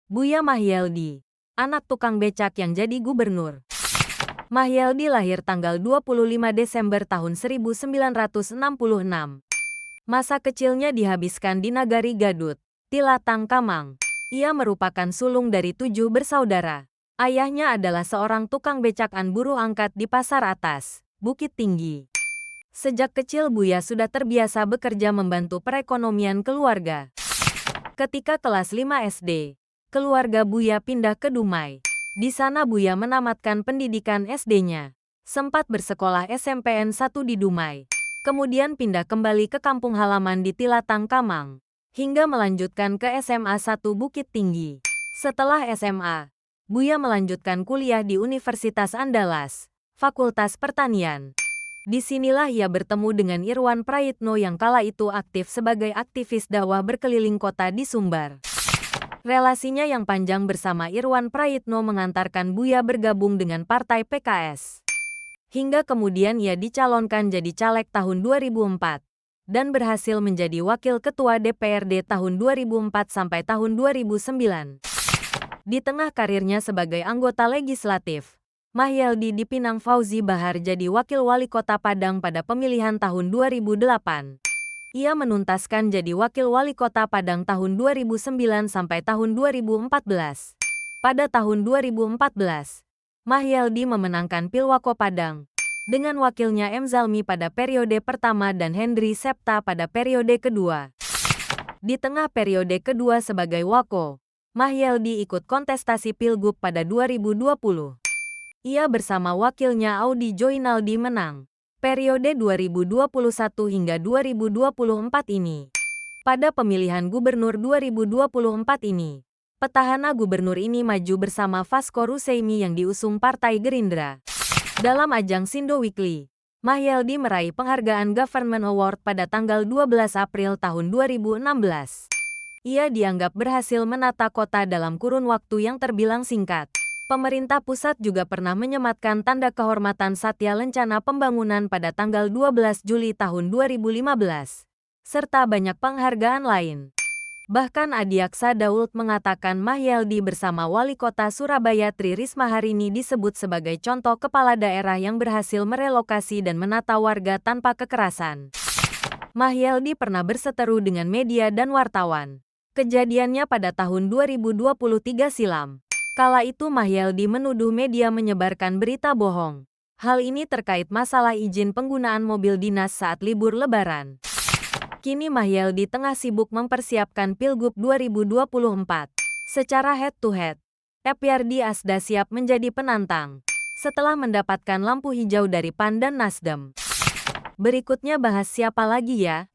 Buya Mahyeldi, anak tukang becak yang jadi gubernur. Mahyeldi lahir tanggal 25 Desember tahun 1966. Masa kecilnya dihabiskan di Nagari Gadut, Tilatang Kamang. Ia merupakan sulung dari 7 bersaudara. Ayahnya adalah seorang tukang becakan buruh angkat di Pasar Atas, Bukit Tinggi. Sejak kecil Buya sudah terbiasa bekerja membantu perekonomian keluarga. Ketika kelas 5 SD, keluarga Buya pindah ke Dumai. Di sana Buya menamatkan pendidikan SD-nya. Sempat bersekolah SMPN 1 di Dumai. Kemudian pindah kembali ke kampung halaman di Tilatang Kamang. Hingga melanjutkan ke SMA 1 Bukit Tinggi. Setelah SMA, Buya melanjutkan kuliah di Universitas Andalas, Fakultas Pertanian. Disinilah ia bertemu dengan Irwan Prayitno yang kala itu aktif sebagai aktivis dakwah berkeliling kota di Sumbar. Relasinya yang panjang bersama Irwan Prayitno mengantarkan Buya bergabung dengan Partai PKS. Hingga kemudian ia dicalonkan jadi caleg tahun 2004 dan berhasil menjadi wakil ketua DPRD tahun 2004 sampai tahun 2009. Di tengah karirnya sebagai anggota legislatif, Mahyeldi dipinang Fauzi Bahar jadi wakil wali kota Padang pada pemilihan tahun 2008. Ia menuntaskan jadi wakil wali kota Padang tahun 2009 sampai tahun 2014. Pada tahun 2014, Mahyeldi memenangkan Pilwako Padang dengan wakilnya M. Zalmi pada periode pertama dan Hendri Septa pada periode kedua. Di tengah periode kedua sebagai Wako, Mahyeldi ikut kontestasi Pilgub pada 2020. Ia bersama wakilnya Audi Joinaldi menang periode 2021 hingga 2024 ini. Pada pemilihan gubernur 2024 ini, petahana gubernur ini maju bersama Fasko Ruseimi yang diusung Partai Gerindra. Dalam ajang Sindo Weekly, Mahyeldi meraih penghargaan Government Award pada tanggal 12 April tahun 2016. Ia dianggap berhasil menata kota dalam kurun waktu yang terbilang singkat. Pemerintah pusat juga pernah menyematkan tanda kehormatan Satya Lencana Pembangunan pada tanggal 12 Juli tahun 2015, serta banyak penghargaan lain. Bahkan Adiaksa Daud mengatakan Mahyeldi bersama Wali Kota Surabaya Tri Risma hari ini disebut sebagai contoh kepala daerah yang berhasil merelokasi dan menata warga tanpa kekerasan. Mahyeldi pernah berseteru dengan media dan wartawan. Kejadiannya pada tahun 2023 silam. Kala itu Mahyeldi menuduh media menyebarkan berita bohong. Hal ini terkait masalah izin penggunaan mobil dinas saat libur Lebaran. Kini Mahyeldi tengah sibuk mempersiapkan Pilgub 2024. Secara head-to-head, Epyardi Asda siap menjadi penantang setelah mendapatkan lampu hijau dari PAN dan Nasdem. Berikutnya bahas siapa lagi ya?